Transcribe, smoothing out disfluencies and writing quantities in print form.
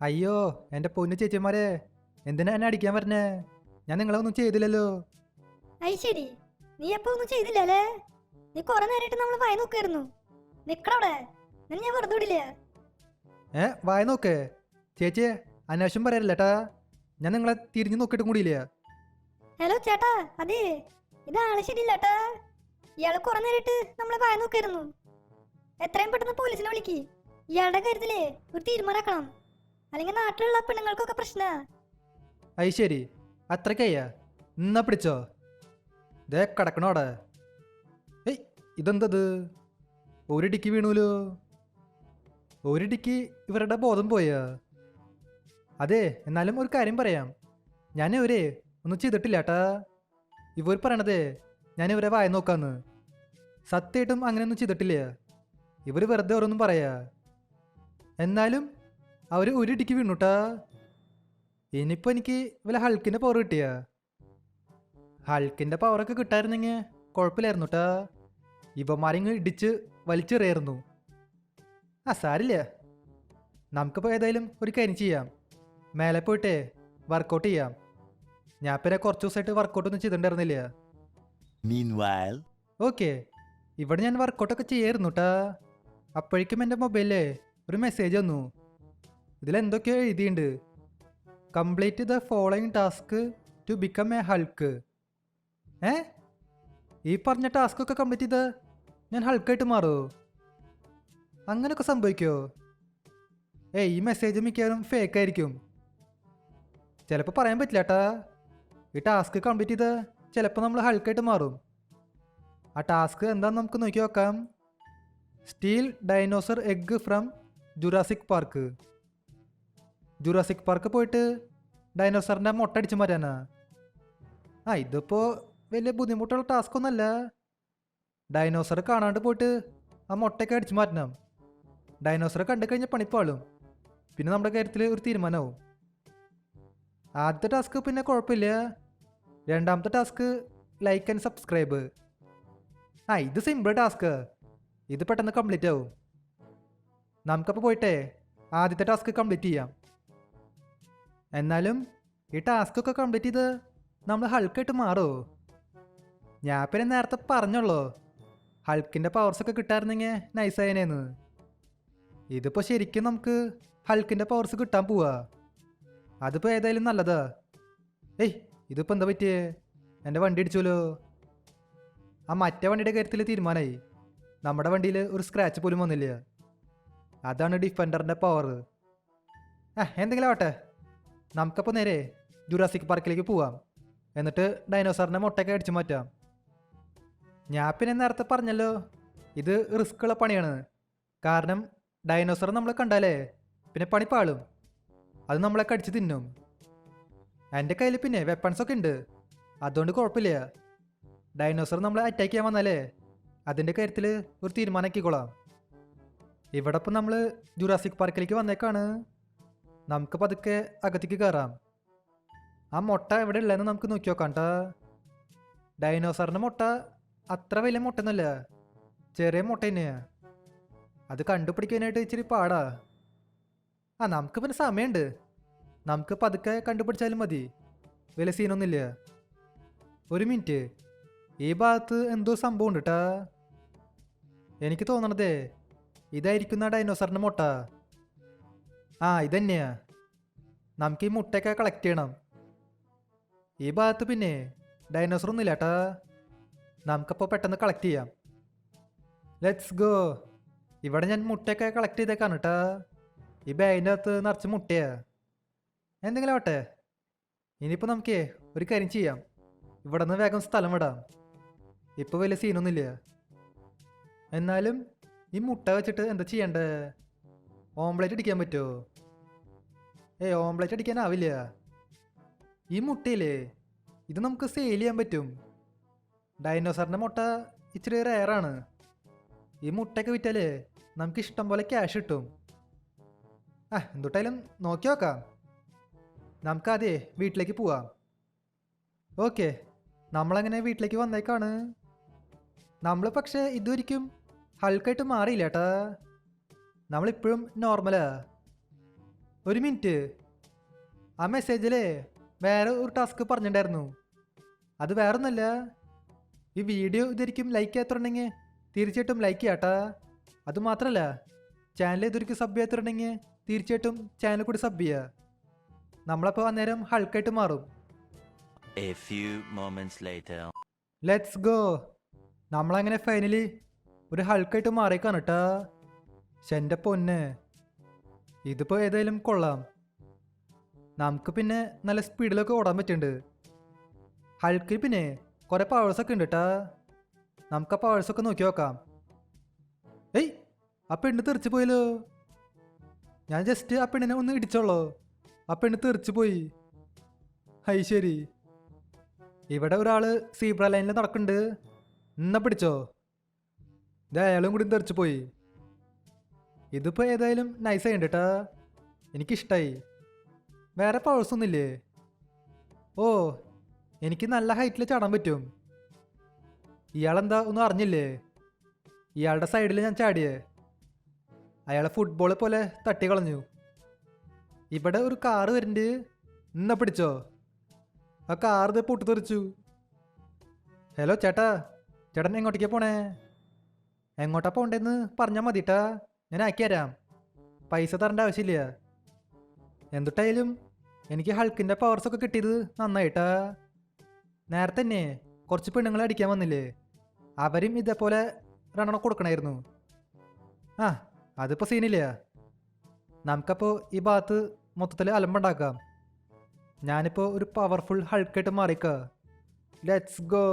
അയ്യോ എൻ്റെ പൊന്നു ചേച്ചിമാരെ, എന്തിനാ എന്നെ അടിക്കാൻ പറഞ്ഞേ? ഞാൻ നിങ്ങളെ ഒന്നും ചെയ്തില്ലല്ലോ. അയ് ശരി, നീ അപ്പൊ ഒന്നും ചെയ്തില്ലല്ലേ? നീ കുറെ നേരമായിട്ട് നമ്മൾ വായി നോക്കായിരുന്നു. നിക്കടവിടെ, നിന്നെ ഞാൻ വെറുതെ വിടില്ല. വായ നോക്ക് ചേച്ചിയെ, അന്വേഷണം പറയാറില്ലേട്ടാ. ഞാൻ നിങ്ങളെ തിരിഞ്ഞു നോക്കിയിട്ടും കൂടിയില്ല. ഹലോ ചേട്ടാ, അതെ, ഇത് ആള് ശരിയില്ലാട്ടാ. ഇയാള് കുറെ നേരമായിട്ട് നമ്മളെ വായി നോക്കായിരുന്നു. എത്രയും പെട്ടെന്ന് പോലീസിനെ വിളിക്ക്. ഇയാളുടെ കാര്യത്തിലേ ഒരു തീരുമാനാക്കണം, അല്ലെങ്കിൽ നാട്ടിലുള്ള പെണ്ണുങ്ങൾക്കൊക്കെ പ്രശ്നാ. അയ് ശരി, അത്രയ്ക്കയ്യാ. എന്നാ പിടിച്ചോ, ദേ കിടക്കണോടെ. ഏയ്, ഇതെന്തത്? ഒരിടിക്ക് വീണൂലോ. ഒരിടിക്ക് ഇവരുടെ ബോധം പോയാ? അതെ, എന്നാലും ഒരു കാര്യം പറയാം. ഞാൻ ഇവരെ ഒന്നും ചെയ്തിട്ടില്ല ഏട്ടാ. ഇവർ പറയണതേ ഞാൻ ഇവരെ വായ നോക്കാന്ന്. സത്യമായിട്ടും അങ്ങനെയൊന്നും ചെയ്തിട്ടില്ല. ഇവർ വെറുതെ ഓരോന്നും പറയാ. എന്നാലും അവർ ഒരിടിക്ക് വീണുട്ടാ. ഇനിയിപ്പോൾ എനിക്ക് വല്ല ഹൾക്കിൻ്റെ പവർ കിട്ടിയ. ഹൾക്കിൻ്റെ പവറൊക്കെ കിട്ടായിരുന്നെങ്കിൽ കുഴപ്പമില്ലായിരുന്നു കേട്ടാ. ഇവന്മാരിങ്ങ് ഇടിച്ച് വലിച്ചെറിയായിരുന്നു. സാരില്ല, നമുക്കിപ്പോൾ ഏതായാലും ഒരു കാര്യം ചെയ്യാം. മേലെ പോയിട്ടേ വർക്കൗട്ട് ചെയ്യാം. ഞാൻ പിന്നെ കുറച്ച് ദിവസമായിട്ട് വർക്കൗട്ടൊന്നും ചെയ്തിട്ടുണ്ടായിരുന്നില്ല. Meanwhile, ഓക്കെ, ഇവിടെ ഞാൻ വർക്കൗട്ടൊക്കെ ചെയ്യായിരുന്നു കേട്ടാ. അപ്പോഴേക്കും എൻ്റെ മൊബൈലിലെ ഒരു മെസ്സേജ് വന്നു. ഇതിലെന്തൊക്കെയോ എഴുതിയിട്ടുണ്ട്. Complete the following task to become a hulk. ഈ പറഞ്ഞ ടാസ്കൊക്കെ കംപ്ലീറ്റ് ചെയ്ത് ഞാൻ ഹൾക്കായിട്ട് മാറുമോ? അങ്ങനെയൊക്കെ സംഭവിക്കുമോ? ഈ മെസ്സേജ് മിക്കവാറും ഫേക്ക് ആയിരിക്കും. ചിലപ്പോൾ പറയാൻ പറ്റില്ല ഏട്ടാ. ഈ ടാസ്ക് കംപ്ലീറ്റ് ചെയ്ത് ചിലപ്പോൾ നമ്മൾ ഹൾക്കായിട്ട് മാറും. ആ ടാസ്ക് എന്താണെന്ന് നമുക്ക് നോക്കി നോക്കാം. Steel dinosaur egg from Jurassic park. Jurassic park പോയിട്ട് ഡൈനോസറിൻ്റെ മുട്ട അടിച്ച് മാറ്റാനാ. ഇതിപ്പോൾ വലിയ ബുദ്ധിമുട്ടുള്ള ടാസ്ക് ഒന്നല്ല. ഡൈനോസർ കാണാണ്ട് പോയിട്ട് ആ മുട്ടയൊക്കെ അടിച്ചു മാറ്റണം. ഡൈനോസറെ കണ്ടു കഴിഞ്ഞാൽ പണിപ്പാളും. പിന്നെ നമ്മുടെ കാര്യത്തിൽ ഒരു തീരുമാനമാവും. ആദ്യത്തെ ടാസ്ക് പിന്നെ കുഴപ്പമില്ല. രണ്ടാമത്തെ ടാസ്ക് ലൈക്ക് ആൻഡ് സബ്സ്ക്രൈബ്. ഇത് സിമ്പിൾ ടാസ്ക്. ഇത് പെട്ടെന്ന് കംപ്ലീറ്റ് ആവും. നമുക്കപ്പോൾ പോയിട്ടേ ആദ്യത്തെ ടാസ്ക് കംപ്ലീറ്റ് ചെയ്യാം. എന്നാലും ഈ ടാസ്കൊക്കെ കംപ്ലീറ്റ് ചെയ്ത് നമ്മൾ ഹൾക്കായിട്ട് മാറുമോ? ഞാൻ പിന്നെ നേരത്തെ പറഞ്ഞോളൂ, ഹൾക്കിൻ്റെ പവേഴ്സൊക്കെ കിട്ടായിരുന്നെങ്കിൽ നൈസായനേന്ന്. ഇതിപ്പോൾ ശരിക്കും നമുക്ക് ഹൾക്കിൻ്റെ പവേഴ്സ് കിട്ടാൻ പോവാ. അതിപ്പോൾ ഏതായാലും നല്ലതാ. ഇതിപ്പോൾ എന്താ പറ്റിയേ? എൻ്റെ വണ്ടി ഇടിച്ചോലോ. ആ മറ്റേ വണ്ടിയുടെ കാര്യത്തിൽ തീരുമാനമായി. നമ്മുടെ വണ്ടിയിൽ ഒരു സ്ക്രാച്ച് പോലും വന്നില്ല. അതാണ് ഡിഫൻഡറിൻ്റെ പവർ. എന്തെങ്കിലും ആവട്ടെ, നമുക്കപ്പോൾ നേരെ ജുറാസിക് പാർക്കിലേക്ക് പോവാം. എന്നിട്ട് ഡൈനോസറിൻ്റെ മുട്ടയൊക്കെ അടിച്ചു മാറ്റാം. ഞാൻ പിന്നെ നേരത്തെ പറഞ്ഞല്ലോ, ഇത് റിസ്ക് ഉള്ള പണിയാണ്. കാരണം ഡൈനോസർ നമ്മളെ കണ്ടാലേ പിന്നെ പണിപ്പാളും. അത് നമ്മളെ കടിച്ച് തിന്നും. എൻ്റെ കയ്യിൽ പിന്നെ വെപ്പൺസൊക്കെ ഉണ്ട്, അതുകൊണ്ട് കുഴപ്പമില്ല. ഡൈനോസർ നമ്മളെ അറ്റാക്ക് ചെയ്യാൻ വന്നാലേ അതിൻ്റെ കാര്യത്തിൽ ഒരു തീരുമാനമാക്കിക്കോളാം. ഇവിടെ ഇപ്പം നമ്മൾ ജുറാസിക് പാർക്കിലേക്ക് വന്നേക്കാണ്. നമുക്ക് പതുക്കെ അകത്തേക്ക് കയറാം. ആ മുട്ട എവിടെ ഉള്ളതെന്ന് നമുക്ക് നോക്കി നോക്കാം കേട്ടോ. ഡൈനോസറിൻ്റെ മുട്ട അത്ര വലിയ മുട്ടയൊന്നുമല്ല, ചെറിയ മുട്ട തന്നെയാണ്. അത് കണ്ടുപിടിക്കാനായിട്ട് ഇച്ചിരി പാടാ. നമുക്ക് പിന്നെ സമയമുണ്ട്. നമുക്ക് പതുക്കെ കണ്ടുപിടിച്ചാലും മതി, വലിയ സീനൊന്നുമില്ല. ഒരു മിനിറ്റ്, ഈ ഭാഗത്ത് എന്തോ സംഭവം ഉണ്ട് കേട്ടാ. എനിക്ക് തോന്നണതേ ഇതായിരിക്കുന്ന ഡൈനോസറിൻ്റെ മുട്ട. ഇതന്നെയാ. നമുക്ക് ഈ മുട്ടയൊക്കെ കളക്ട് ചെയ്യണം. ഈ ഭാഗത്ത് പിന്നെ ഡൈനോസർ ഒന്നുമില്ല ഏട്ടാ. നമുക്കപ്പോൾ പെട്ടെന്ന് കളക്ട് ചെയ്യാം. Let's go. ഇവിടെ ഞാൻ മുട്ടയൊക്കെ കളക്ട് ചെയ്തേക്കാണ് കേട്ടാ. ഈ ബാഗിൻ്റെ അകത്ത് നിറച്ച് മുട്ടയാ. എന്തെങ്കിലും ആവട്ടെ. ഇനിയിപ്പോൾ നമുക്ക് ഒരു കാര്യം ചെയ്യാം, ഇവിടെ നിന്ന് വേഗം സ്ഥലം വിടാം. ഇപ്പോൾ വലിയ സീനൊന്നുമില്ല. എന്നാലും ഈ മുട്ട വെച്ചിട്ട് എന്താ ചെയ്യണ്ടേ? ഓംപ്ലേറ്റ് അടിക്കാൻ പറ്റുമോ? ഓംപ്ലേറ്റ് അടിക്കാനാവില്ല. ഈ മുട്ടയില്ലേ, ഇത് നമുക്ക് സെയിൽ ചെയ്യാൻ പറ്റും. ഡൈനോസറിൻ്റെ മുട്ട ഇച്ചിരി റെയറാണ്. ഈ മുട്ടയൊക്കെ വിറ്റാലേ നമുക്ക് ഇഷ്ടം പോലെ ക്യാഷ് കിട്ടും. എന്തൊട്ടായാലും നോക്കി നോക്കാം. നമുക്കാദ്യേ വീട്ടിലേക്ക് പോവാം. ഓക്കെ, നമ്മളങ്ങനെ വീട്ടിലേക്ക് വന്നേക്കാണ്. നമ്മൾ പക്ഷേ ഇതുവരെയ്ക്കും ഹൾക്കായിട്ട് മാറിയില്ല ഏട്ടാ. നമ്മളിപ്പോഴും നോർമലാ. ഒരു മിനിറ്റ്, ആ മെസ്സേജിലേ വേറെ ഒരു ടാസ്ക് പറഞ്ഞിട്ടുണ്ടായിരുന്നു. അത് വേറൊന്നല്ല, ഈ വീഡിയോ ഇതൊരിക്കും ലൈക്ക് ചെയ്യാത്തുണ്ടെങ്കിൽ തീർച്ചയായിട്ടും ലൈക്ക് ചെയ്യാട്ടാ. അതുമാത്രമല്ല, ചാനൽ ഇതൊരിക്കും സബ് ചെയ്യാത്തുണ്ടെങ്കിൽ തീർച്ചയായിട്ടും ചാനൽ കൂടി സബ് ചെയ്യുക. നമ്മളപ്പോൾ അന്നേരം ഹൾക്കായിട്ട് മാറും. A few moments later. Let's go. നമ്മളങ്ങനെ ഫൈനലി ഒരു ഹൾക്കായിട്ട് മാറിയേക്കാണ് കേട്ടാ. എൻ്റെ പൊന്ന്, ഇതിപ്പോൾ ഏതായാലും കൊള്ളാം. നമുക്ക് പിന്നെ നല്ല സ്പീഡിലൊക്കെ ഓടാൻ പറ്റുന്നുണ്ട്. ഹൾക്കിൽ പിന്നെ കുറേ പവേഴ്സൊക്കെ ഉണ്ട് കേട്ടാ. നമുക്ക് ആ പവേഴ്സൊക്കെ നോക്കി നോക്കാം. ഏയ്, ആ പെണ്ണ് തെറിച്ച് പോയല്ലോ. ഞാൻ ജസ്റ്റ് ആ പെണ്ണിനെ ഒന്ന് ഇടിച്ചോളൂ, ആ പെണ്ണ് തെറിച്ച് പോയി. ഹൈ ശരി. ഇവിടെ ഒരാള് സീബ്ര ലൈനിൽ നടക്കുന്നുണ്ട്. എന്നാ പിടിച്ചോ. ഇത് അയാളും കൂടി തെറിച്ച് പോയി. ഇതിപ്പോൾ ഏതായാലും നൈസായി ഉണ്ട് കേട്ടാ, എനിക്കിഷ്ടായി. വേറെ പവേഴ്സ് ഒന്നുമില്ലേ? ഓ, എനിക്ക് നല്ല ഹൈറ്റിൽ ചാടാൻ പറ്റും. ഇയാളെന്താ ഒന്നും അറിഞ്ഞില്ലേ? ഇയാളുടെ സൈഡിൽ ഞാൻ ചാടിയേ, അയാളെ ഫുട്ബോൾ പോലെ തട്ടി കളഞ്ഞു. ഇവിടെ ഒരു കാറ് വരുന്നുണ്ട്. എന്നാ പിടിച്ചോ. ആ കാർ ഇത് പൊട്ടിത്തെറിച്ചു. ഹലോ ചേട്ടാ, ചേട്ടൻ എങ്ങോട്ടേക്കാ പോണേ? എങ്ങോട്ടാ പോണ്ടേന്ന് പറഞ്ഞാൽ മതിട്ടാ, ഞാൻ ആക്കി തരാം. പൈസ തരേണ്ട ആവശ്യമില്ല. എന്തിട്ടായാലും എനിക്ക് ഹൾക്കിൻ്റെ പവേഴ്സൊക്കെ കിട്ടിയത് നന്നായിട്ടാ. നേരത്തെ തന്നെ കുറച്ച് പെണ്ണുങ്ങളെ അടിക്കാൻ വന്നില്ലേ, അവരും ഇതേപോലെ റണ്ണം കൊടുക്കണമായിരുന്നു. ആ, അതിപ്പോൾ സീനില്ല. നമുക്കപ്പോൾ ഈ ഭാഗത്ത് മൊത്തത്തിൽ അലമ്പുണ്ടാക്കാം. ഞാനിപ്പോൾ ഒരു പവർഫുൾ ഹൾക്കായിട്ട് മാറിക്ക. Let's go.